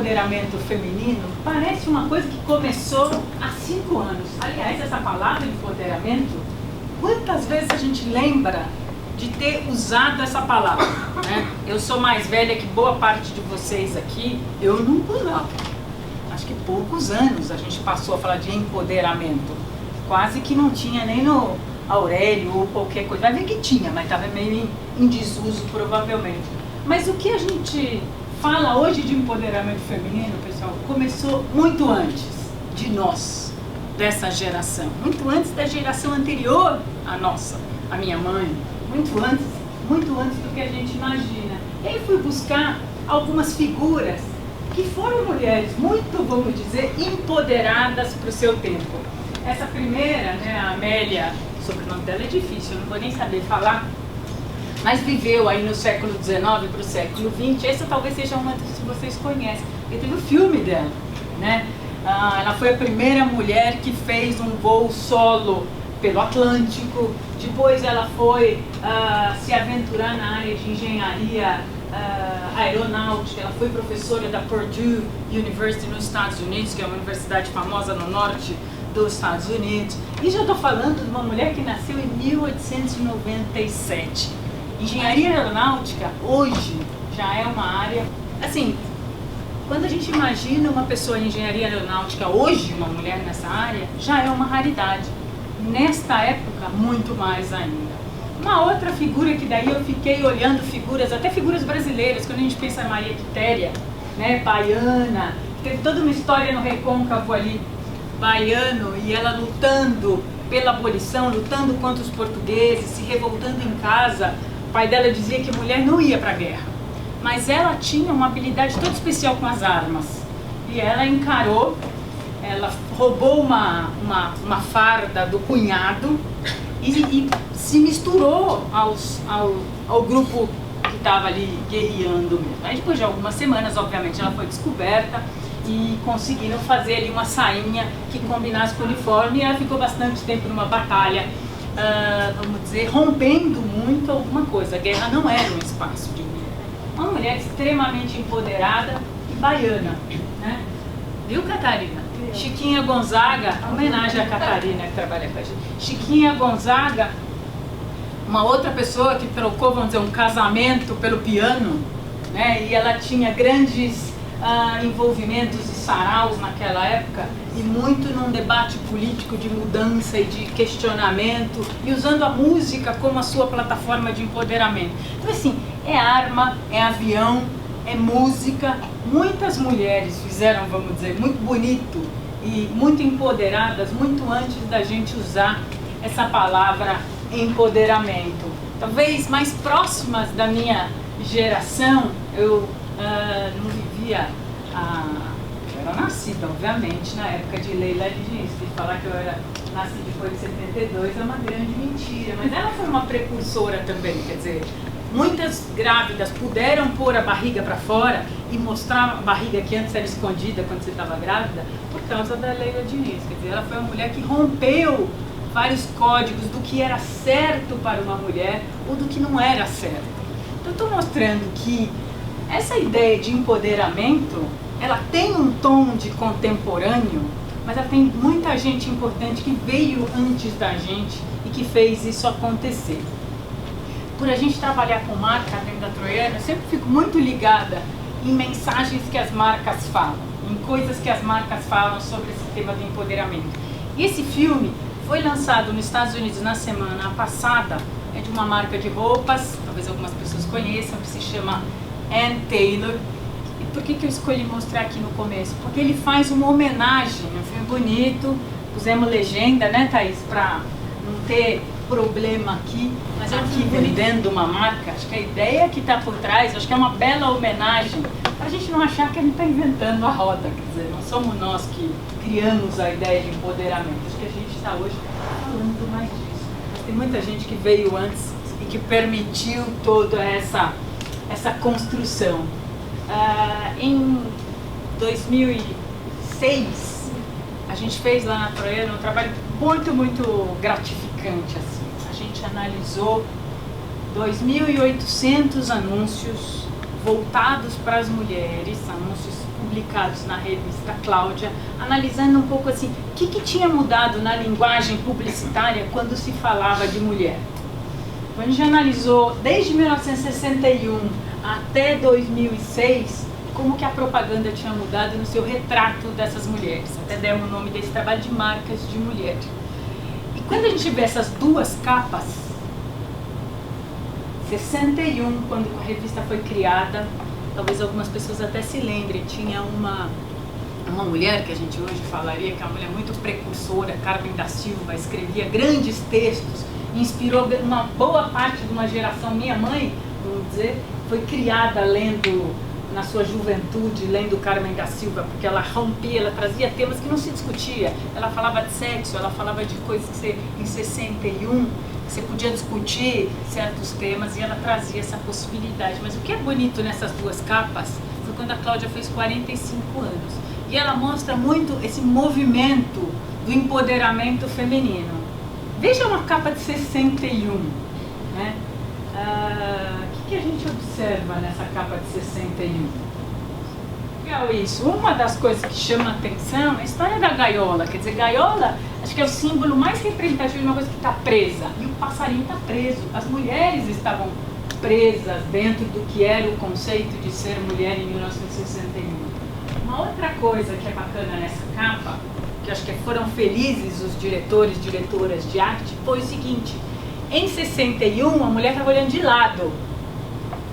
empoderamento feminino parece uma coisa que começou há 5 anos. Aliás, essa palavra empoderamento, quantas vezes a gente lembra de ter usado essa palavra, né? Eu sou mais velha que boa parte de vocês aqui, eu não usava. Acho que poucos anos a gente passou a falar de empoderamento. Quase que não tinha nem no Aurélio ou qualquer coisa. Vai ver que tinha, mas estava meio em desuso provavelmente. Mas o que a gente fala hoje de empoderamento feminino, pessoal, começou muito antes de nós, dessa geração. Muito antes da geração anterior à nossa, a minha mãe. Muito antes do que a gente imagina. E aí fui buscar algumas figuras que foram mulheres muito, vamos dizer, empoderadas para o seu tempo. Essa primeira, né, a Amélia, o sobrenome dela é difícil, eu não vou nem saber falar, mas viveu aí no século XIX para o século XX. Essa talvez seja uma das que vocês conhecem, porque teve o filme dela, né? Ela foi a primeira mulher que fez um voo solo pelo Atlântico. Depois ela foi se aventurar na área de engenharia aeronáutica. Ela foi professora da Purdue University nos Estados Unidos, que é uma universidade famosa no norte dos Estados Unidos. E já estou falando de uma mulher que nasceu em 1897. Engenharia aeronáutica hoje já é uma área, assim, quando a gente imagina uma pessoa em engenharia aeronáutica hoje, uma mulher nessa área, já é uma raridade. Nesta época, muito mais ainda. Uma outra figura que daí eu fiquei olhando figuras, até figuras brasileiras, quando a gente pensa em Maria Quitéria, né, baiana, teve toda uma história no Recôncavo ali, baiano, e ela lutando pela abolição, lutando contra os portugueses, se revoltando em casa. O pai dela dizia que a mulher não ia para a guerra, mas ela tinha uma habilidade toda especial com as armas. E ela encarou, ela roubou uma farda do cunhado e se misturou ao grupo que estava ali guerreando mesmo. Aí depois de algumas semanas, obviamente, ela foi descoberta e conseguiram fazer ali uma sainha que combinasse com o uniforme, e ela ficou bastante tempo numa batalha, vamos dizer, rompendo muito alguma coisa. A guerra não era um espaço de mulher. Uma mulher extremamente empoderada e baiana, né? Viu, Catarina? Chiquinha Gonzaga, homenagem à Catarina que trabalha com a gente. Chiquinha Gonzaga, uma outra pessoa que trocou, vamos dizer, um casamento pelo piano, né? E ela tinha grandes envolvimentos e saraus naquela época, e muito num debate político de mudança e de questionamento, e usando a música como a sua plataforma de empoderamento. Então, assim, é arma, é avião, é música. Muitas mulheres fizeram, vamos dizer, muito bonito e muito empoderadas, muito antes da gente usar essa palavra empoderamento. Talvez mais próximas da minha geração, eu não vivia, eu era nascida, obviamente, na época de Leila Diniz. Se falar que eu nasci depois de 72 é uma grande mentira, mas ela foi uma precursora também, quer dizer, muitas grávidas puderam pôr a barriga para fora e mostrar a barriga que antes era escondida quando você estava grávida, por causa da Leila Diniz. Quer dizer, ela foi uma mulher que rompeu vários códigos do que era certo para uma mulher ou do que não era certo. Então, estou mostrando que essa ideia de empoderamento, ela tem um tom de contemporâneo, mas ela tem muita gente importante que veio antes da gente e que fez isso acontecer. Por a gente trabalhar com marca dentro da Troiano, eu sempre fico muito ligada em mensagens que as marcas falam, em coisas que as marcas falam sobre esse tema do empoderamento. E esse filme foi lançado nos Estados Unidos na semana passada, é de uma marca de roupas, talvez algumas pessoas conheçam, que se chama Ann Taylor. E por que eu escolhi mostrar aqui no começo? Porque ele faz uma homenagem, um filme bonito, pusemos legenda, né, Thaís, para não ter problema aqui, mas aqui vendendo uma marca, acho que a ideia que está por trás, acho que é uma bela homenagem, para a gente não achar que a gente está inventando a roda, quer dizer, não somos nós que criamos a ideia de empoderamento, acho que a gente está hoje falando mais disso. Mas tem muita gente que veio antes e que permitiu toda essa construção. Em 2006, a gente fez lá na Troiano um trabalho muito gratificante, assim. A gente analisou 2.800 anúncios voltados para as mulheres, anúncios publicados na revista Cláudia, analisando um pouco assim, o que tinha mudado na linguagem publicitária quando se falava de mulher. Então, a gente analisou desde 1961 até 2006 como que a propaganda tinha mudado no seu retrato dessas mulheres. Até demos o nome desse trabalho de marcas de mulher. E quando a gente vê essas duas capas, 61, quando a revista foi criada, talvez algumas pessoas até se lembrem, tinha uma mulher que a gente hoje falaria que é uma mulher muito precursora, Carmen da Silva, escrevia grandes textos, inspirou uma boa parte de uma geração. Minha mãe, vamos dizer, foi criada lendo, na sua juventude, lendo Carmen da Silva, porque ela rompia, ela trazia temas que não se discutia. Ela falava de sexo, ela falava de coisas que você, em 61, que você podia discutir certos temas, e ela trazia essa possibilidade. Mas o que é bonito nessas duas capas foi quando a Cláudia fez 45 anos. E ela mostra muito esse movimento do empoderamento feminino. Veja uma capa de 61, né? O que a gente observa nessa capa de 61? Legal isso. Uma das coisas que chama a atenção é a história da gaiola. Quer dizer, gaiola, acho que é o símbolo mais representativo de uma coisa que está presa. E o passarinho está preso. As mulheres estavam presas dentro do que era o conceito de ser mulher em 1961. Uma outra coisa que é bacana nessa capa, que acho que foram felizes os diretores e diretoras de arte, foi o seguinte: em 61 a mulher estava olhando de lado.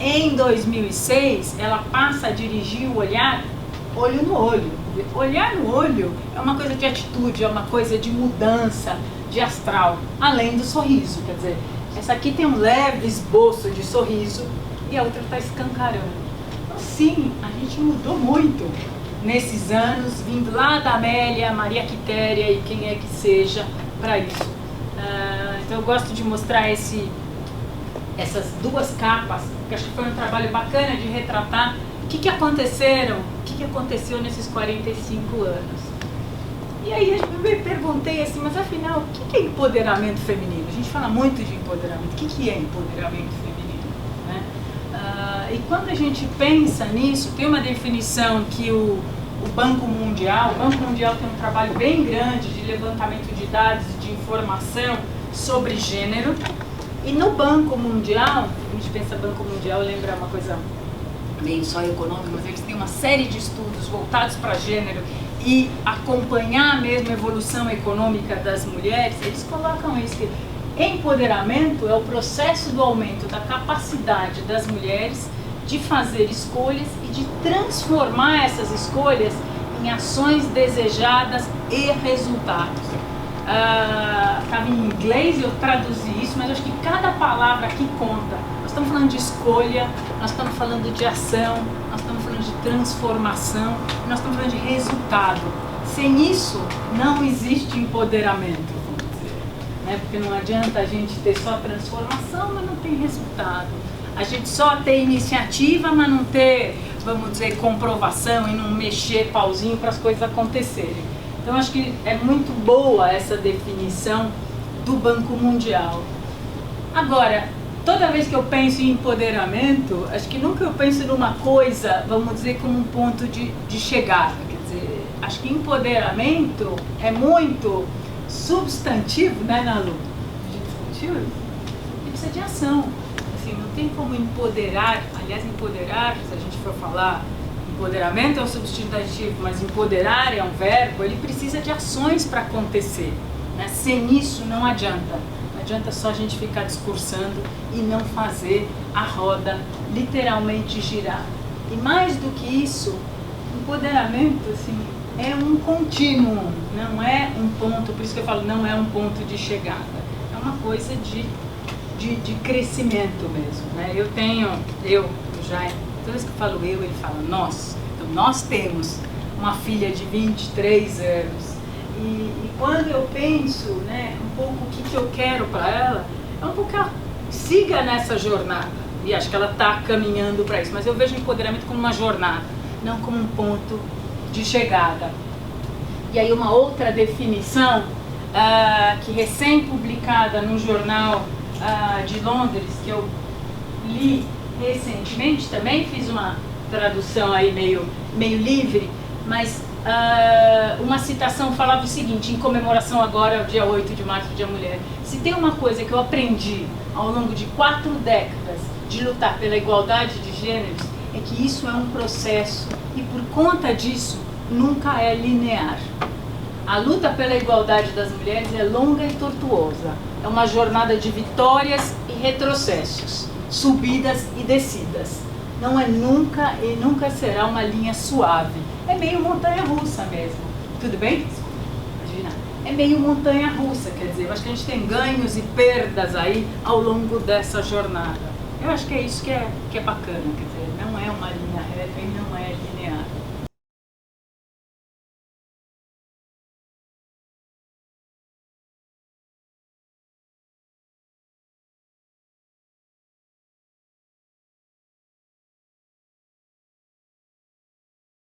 Em 2006 ela passa a dirigir o olhar olho no olho. Olhar no olho é uma coisa de atitude, é uma coisa de mudança, de astral, além do sorriso. Quer dizer, essa aqui tem um leve esboço de sorriso e a outra está escancarando. Então, sim, a gente mudou muito nesses anos, vindo lá da Amélia, Maria Quitéria e quem é que seja para isso. Então eu gosto de mostrar essas duas capas, que acho que foi um trabalho bacana de retratar o que aconteceu nesses 45 anos. E aí eu me perguntei assim, mas afinal, o que é empoderamento feminino? A gente fala muito de empoderamento. O que é empoderamento feminino, né? E quando a gente pensa nisso, tem uma definição que o Banco Mundial tem um trabalho bem grande de levantamento de dados e de informação sobre gênero. E no Banco Mundial, a gente pensa Banco Mundial, lembra uma coisa meio só econômica, mas eles têm uma série de estudos voltados para gênero e acompanhar mesmo a evolução econômica das mulheres. Eles colocam isso, que empoderamento é o processo do aumento da capacidade das mulheres de fazer escolhas e de transformar essas escolhas em ações desejadas e resultados. Estava em inglês e eu traduzi isso, mas eu acho que cada palavra aqui conta. Nós estamos falando de escolha, nós estamos falando de ação, nós estamos falando de transformação, nós estamos falando de resultado. Sem isso, não existe empoderamento, vamos dizer, né? Porque não adianta a gente ter só transformação, mas não tem resultado. A gente só ter iniciativa, mas não ter, vamos dizer, comprovação e não mexer pauzinho para as coisas acontecerem. Então, acho que é muito boa essa definição do Banco Mundial. Agora, toda vez que eu penso em empoderamento, acho que nunca eu penso numa coisa, vamos dizer, como um ponto de chegada. Quer dizer, acho que empoderamento é muito substantivo, né, Nalu? A gente discutiu isso? E precisa de ação. Assim, não tem como empoderar, aliás, empoderar, se a gente for falar, empoderamento é um substantivo, mas empoderar é um verbo, ele precisa de ações para acontecer, né? Sem isso não adianta. Não adianta só a gente ficar discursando e não fazer a roda literalmente girar. E mais do que isso, empoderamento assim, é um contínuo, não é um ponto, por isso que eu falo, não é um ponto de chegada. É uma coisa de crescimento mesmo, né? Toda vez que eu falo ele fala nós. Então, nós temos uma filha de 23 anos. E quando eu penso, né, um pouco o que eu quero para ela, é um pouco que ela siga nessa jornada. E acho que ela está caminhando para isso. Mas eu vejo o empoderamento como uma jornada, não como um ponto de chegada. E aí uma outra definição, que recém-publicada no jornal de Londres, que eu li recentemente, também fiz uma tradução aí meio meio livre, mas uma citação falava o seguinte, em comemoração agora ao dia 8 de março, Dia da Mulher: se tem uma coisa que eu aprendi ao longo de 4 décadas de lutar pela igualdade de gêneros, é que isso é um processo e, por conta disso, nunca é linear. A luta pela igualdade das mulheres é longa e tortuosa. É uma jornada de vitórias e retrocessos, subidas e descidas. Não é nunca e nunca será uma linha suave. É meio montanha-russa mesmo. Tudo bem? Imagina. É meio montanha-russa, quer dizer, eu acho que a gente tem ganhos e perdas aí ao longo dessa jornada. Eu acho que é isso que é bacana, quer dizer, não é uma linha reta e não é linear.